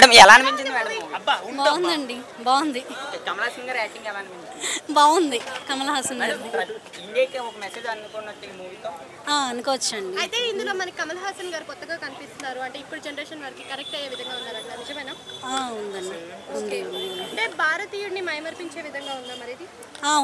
Madam ఎలా అనిపించింది madam? బాగుందండి, బాగుంది. కమల్ హాసన్ గారి యాక్టింగ్ ఎలా అనిపించింది? బాగుంది కమల్ హాసన్ గారి. ఇండియాకి ఒక మెసేజ్ అనుకున్నట్టు ఈ మూవీతో అనుకోవచ్చండి. అయితే ఇందులో మనకి కమల్ హాసన్ గారు కొత్తగా కనిపిస్తున్నారు అంటే ఇప్పుడు జనరేషన్ వారికి కరెక్ట్ అయ్యే విధంగా ఉన్నారంట, నిజమేనా? ఉందండి, ఉంది. అంటే భారతీయుడిని మైమర్పించే విధంగా ఉందా మరి ఇది?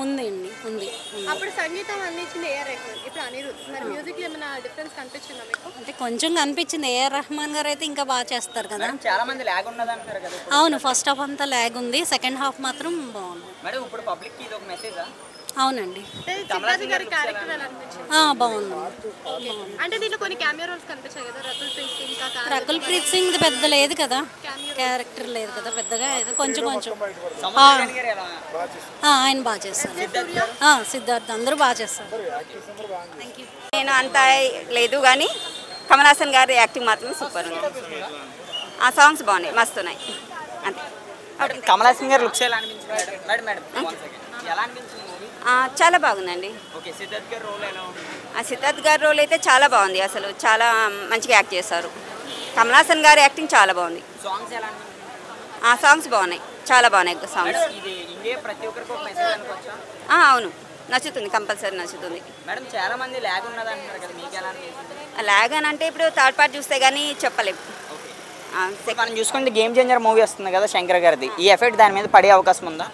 ఉంది అండి, ఉంది. అప్పుడు సంగీతం అందించింది ఏఆర్ రెహమాన్, ఇప్పుడు అనిరుద్ధ్. మరి మ్యూజిక్ లో ఏమైనా డిఫరెన్స్ కనిపించిందా మీకు? అంటే కొంచెం కనిపించింది. ఏఆర్ రెహమాన్ గారు అయితే ఇంకా బాగా చేస్తారు కదా. చాలా మంది లాగ్ ఉన్నది అంటారు కదా. అవును, ఫస్ట్ హాఫ్ అంతా లాగ్ ఉంది, సెకండ్ హాఫ్ మాత్రం బాగుంది. మేడం ఇప్పుడు పబ్లిక్ కి ఇది ఒక మెసేజా? అవునండి, సిద్ధార్థ్ గారి క్యారెక్టర్ ఎలా అనిపించింది? బాగుంది. అంటే దీంట్లో కొన్ని కెమియో రోల్స్ కనిపించాయి కదా, రకుల్ ప్రీత్ సింగ్ పెద్ద లేదు కదా, క్యారెక్టర్ లేదు కదా పెద్దగా, కొంచెం ఆయన బాగా చేస్తారు. సిద్ధార్థ్ అందరూ బాగా చేస్తారు. నేను అంత లేదు కానీ కమల్ హాసన్ గారి యాక్టింగ్ మాత్రం సూపర్ ఉంది. ఆ సాంగ్స్ బాగున్నాయి, మస్తున్నాయి అంతే. కమల్ హాసన్ గారి లుక్స్ ఎలా అనిపించింది మేడం? మేడం ఎలా అనిపించింది మూవీ? చాలా బాగుందండి. ఓకే, సిద్ధార్థ్ గారి రోల్ ఎలా ఉంది? సిద్ధార్థ్ గారి రోల్ అయితే చాలా బాగుంది, అసలు చాలా మంచిగా యాక్ట్ చేశారు. కమల్ హాసన్ గారి యాక్టింగ్ చాలా బాగుంది. సాంగ్స్ ఎలా అనిపించింది? సాంగ్స్ బాగున్నాయి, చాలా బాగున్నాయి సాంగ్స్. ఇది ఇండియా ప్రతి ఒక్కరికి ఒక మెసేజ్ అనుకోవచ్చా? అవును, నచ్చుతుంది, కంపల్సరీ నచ్చుతుంది. మేడం చాలా మంది లాగ్ ఉన్నది అంటున్నారు కదా, మీకు ఎలా అనిపించింది? లాగ్ అని అంటే ఇప్పుడు థర్డ్ పార్ట్ చూస్తే కానీ చెప్పలేము. మనం చూసుకుంటే గేమ్ చేంజర్ మూవీ వస్తుంది కదా శంకర్ గారిది, ఈ ఎఫెక్ట్ దాని మీద పడే అవకాశం ఉందా?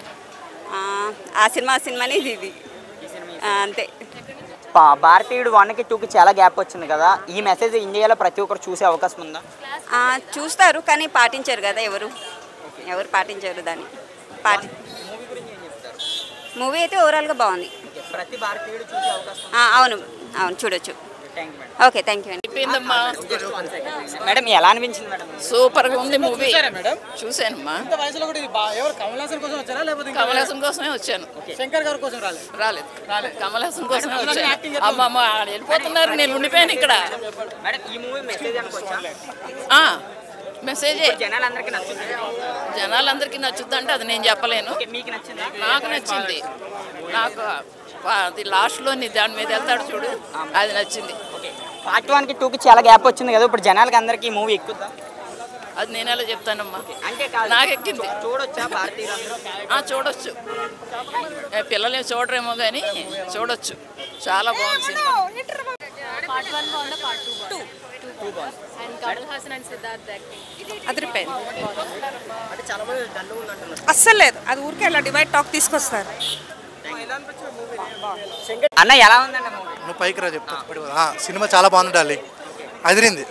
ఆ సినిమాని ఇది అంతే. భారతీయుడు 1కి 2కి చాలా గ్యాప్ వచ్చింది కదా, ఈ మెసేజ్ ఇండియాలో ప్రతి ఒక్కరు చూసే అవకాశం ఉందా? చూస్తారు కానీ పాటించారు కదా, ఎవరు పాటించారు దాన్ని. మూవీ అయితే ఓవరాల్గా బాగుంది, ప్రతి భారతీయుడు చూసే అవకాశం. అవును చూడొచ్చు. ఓకే, థ్యాంక్ యూ అండి. మేడం ఎలా అనిపించింది మేడం? సూపర్గా ఉంది మూవీ. చూసానమ్మా. కమల్ హాసన్ కోసమే వచ్చాను, శంకర్ గారి కోసం రాలేదు. కమల్ హాసన్ కోసమే వచ్చాను. అమ్మమ్మ వెళ్ళిపోతున్నారు, నేను ఉండిపోయాను ఇక్కడ. మేడం ఈ మూవీ మెసేజ్ అనుకోవచ్చా? మెసేజే. జనాలందరికీ నచ్చుద్ది అంటే అది నేను చెప్పలేను. నాకు నచ్చింది. నాకు అది లాస్ట్లోని దాని మీద వెళ్తాడు చూడు, అది నచ్చింది. పార్ట్ 1కి 2కి చాలా గ్యాప్ వచ్చింది కదా, ఇప్పుడు జనాలకి అందరికి ఈ మూవీ ఎక్కుద్దా? అది నేను ఎలా చెప్తానమ్మా, అంటే నాకు ఎక్కింది. చూడొచ్చా భారతీయులు? చూడొచ్చు, పిల్లలు చూడరేమో కానీ చూడొచ్చు, చాలా బాగుంది సినిమా. పార్ట్ 1 బాగుందా, పార్ట్ 2 బాగుందా? And Kamal Haasan and Siddharth acting అదిరిపోయింది. అస్సలు లేదు, అది ఊరికే అలా డివైడ్ టాక్ తీసుకొస్తారు. అన్న ఎలా ఉందండి మూవీ? నువ్వు పైకి రా చెప్తా. సినిమా చాలా బాగుంది డార్లింగ్, అదిరింది.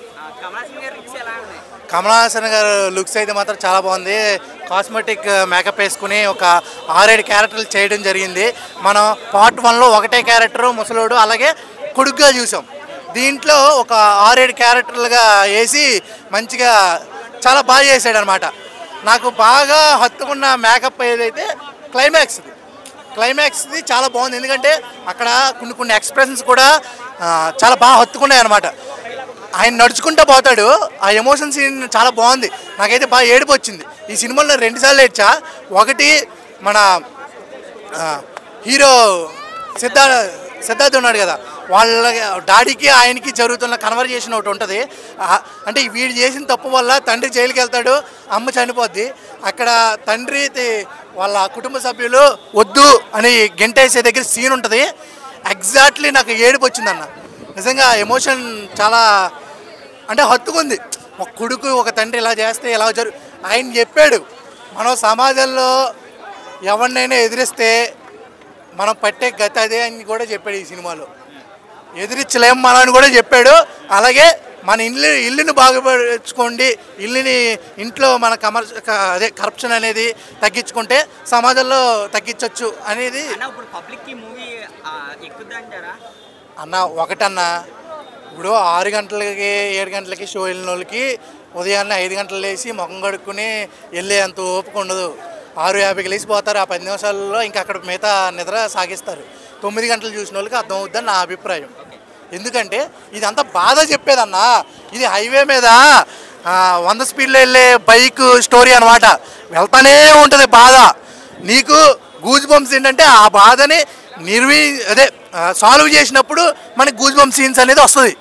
కమల్ హాసన్ గారు లుక్స్ అయితే మాత్రం చాలా బాగుంది. కాస్మెటిక్ మేకప్ వేసుకుని ఒక 6-7 క్యారెక్టర్లు చేయడం జరిగింది. మనం పార్ట్ 1లో ఒకటే క్యారెక్టర్ ముసలోడు అలాగే కొడుకుగా చూసాం. దీంట్లో ఒక 6-7 క్యారెక్టర్లుగా వేసి మంచిగా చాలా బాగా చేశాడు అనమాట. నాకు బాగా హత్తుకున్న మేకప్ ఏదైతే క్లైమాక్స్ది చాలా బాగుంది. ఎందుకంటే అక్కడ కొన్ని ఎక్స్ప్రెషన్స్ కూడా చాలా బాగా హత్తుకున్నాయి అనమాట. ఆయన నడుచుకుంటూ పోతాడు, ఆ ఎమోషన్ సీన్ చాలా బాగుంది. నాకైతే బాగా ఏడుపు వచ్చింది. ఈ సినిమాలో 2 సార్లు ఏడ్చా. ఒకటి మన హీరో సిద్ధార్థ్ ఉన్నాడు కదా, వాళ్ళ డాడీకి ఆయనకి జరుగుతున్న కన్వర్జేషన్ ఒకటి ఉంటుంది. అంటే వీడు చేసిన తప్పు వల్ల తండ్రి జైలుకి వెళ్తాడు, అమ్మ చనిపోద్ది. అక్కడ తండ్రి వాళ్ళ కుటుంబ సభ్యులు వద్దు అని గెంటేసే దగ్గర సీన్ ఉంటుంది. ఎగ్జాక్ట్లీ నాకు ఏడుపు వచ్చిందన్న. నిజంగా ఎమోషన్ చాలా అంటే హత్తుకుంది. ఒక కొడుకు ఒక తండ్రి ఇలా చేస్తే ఎలా ఆయన చెప్పాడు, మనం సమాజంలో ఎవరినైనా ఎదిరిస్తే మనం పట్టే గతి అదే అని కూడా చెప్పాడు ఈ సినిమాలో. ఎదిరించలేము మనం అని కూడా చెప్పాడు. అలాగే మన ఇల్లుని బాగుపరుచుకోండి, ఇంట్లో మన కరప్షన్ అనేది తగ్గించుకుంటే సమాజంలో తగ్గించవచ్చు అనేది అన్న. ఒకటన్నా ఇప్పుడు 6 గంటలకి 7 గంటలకి షో వెళ్ళిన వాళ్ళకి ఉదయాన్నే 5 గంటలు లేచి ముఖం కడుక్కుని వెళ్ళే అంత ఓపిక ఉండదు. 6:50కి లేచిపోతారు, ఆ 10 నిమిషాలలో ఇంకా అక్కడ మిగతా నిద్ర సాగిస్తారు. 9 గంటలు చూసిన వాళ్ళకి అర్థం అవుతుందని నా అభిప్రాయం. ఎందుకంటే ఇదంతా బాధ చెప్పేదన్నా. ఇది హైవే మీద 100 స్పీడ్లో వెళ్ళే బైక్ స్టోరీ అనమాట. వెళ్తానే ఉంటుంది బాధ. నీకు గూజ్ బంప్స్ ఏంటంటే ఆ బాధని సాల్వ్ చేసినప్పుడు మనకి గూజ్ బంప్ సీన్స్ అనేది వస్తుంది.